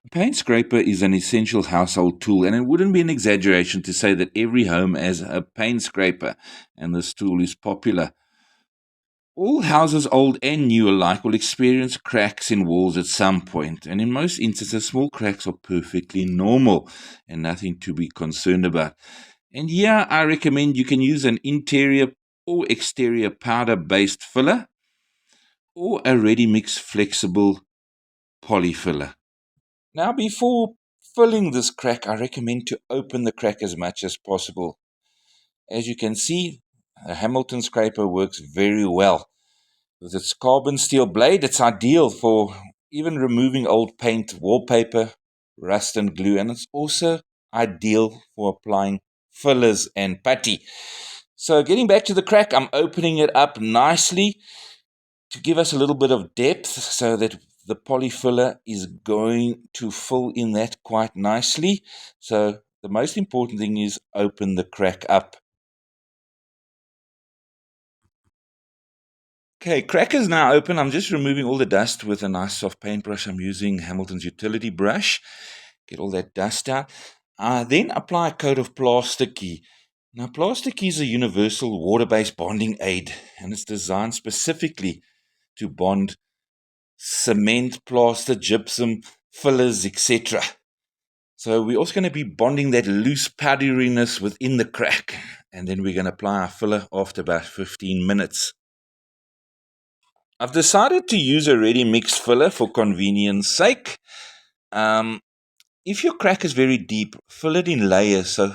A paint scraper is an essential household tool, and it wouldn't be an exaggeration to say that every home has a paint scraper, and this tool is popular. All houses, old and new alike, will experience cracks in walls at some point, and in most instances, small cracks are perfectly normal and nothing to be concerned about. And here, I recommend you can use an interior or exterior powder based filler or a ready mix flexible poly filler. Now, before filling this crack, I recommend to open the crack as much as possible. As you can see, a Hamilton scraper works very well. With its carbon steel blade, it's ideal for even removing old paint, wallpaper, rust and glue, and it's also ideal for applying fillers and putty. So getting back to the crack, I'm opening it up nicely to give us a little bit of depth so that the polyfiller is going to fill in that quite nicely. So the most important thing is open the crack up. Okay, crack is now open. I'm just removing all the dust with a nice soft paintbrush. I'm using Hamilton's utility brush. Get all that dust out. Then apply a coat of plasticky. Now, plasticky is a universal water-based bonding aid, and it's designed specifically to bond cement, plaster, gypsum, fillers, etc. So we're also going to be bonding that loose powderiness within the crack, and then we're going to apply our filler after about 15 minutes. I've decided to use a ready mixed filler for convenience sake. If your crack is very deep, fill it in layers. So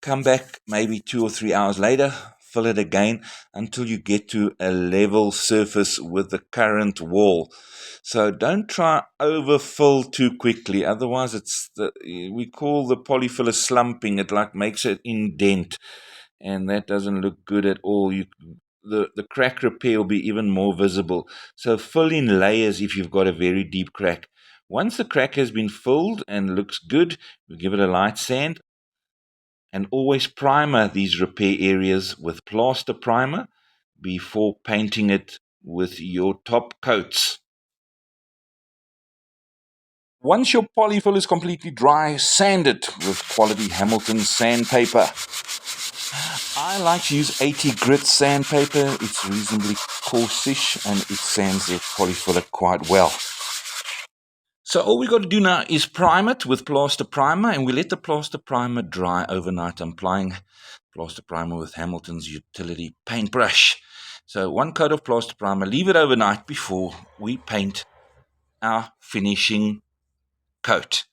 come back maybe 2 or 3 hours later, fill it again until you get to a level surface with the current wall. So don't try overfill too quickly, otherwise we call the polyfiller slumping. It like makes it indent, and that doesn't look good at all. The crack repair will be even more visible. So fill in layers if you've got a very deep crack. Once the crack has been filled and looks good, we give it a light sand, and always primer these repair areas with plaster primer before painting it with your top coats. Once your polyfill is completely dry, sand it with quality Hamilton sandpaper. I like to use 80 grit sandpaper. It's reasonably coarse-ish and it sands the polyfiller quite well. So all we got to do now is prime it with plaster primer, and we let the plaster primer dry overnight. I'm applying plaster primer with Hamilton's utility paintbrush. So one coat of plaster primer, leave it overnight before we paint our finishing coat.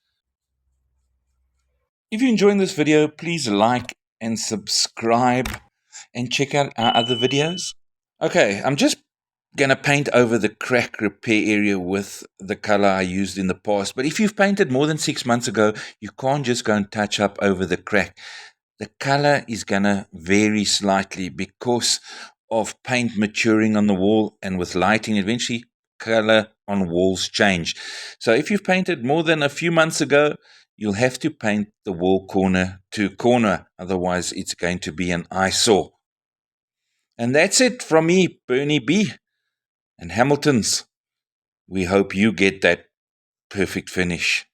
If you're enjoying this video, please like and subscribe and check out our other videos. Okay, I'm just going to paint over the crack repair area with the color I used in the past. But if you've painted more than 6 months ago, you can't just go and touch up over the crack. The color is going to vary slightly because of paint maturing on the wall, and with lighting, eventually color on walls change. So if you've painted more than a few months ago, you'll have to paint the wall corner to corner. Otherwise, it's going to be an eyesore. And that's it from me, Bernie B. And Hamiltons. We hope you get that perfect finish.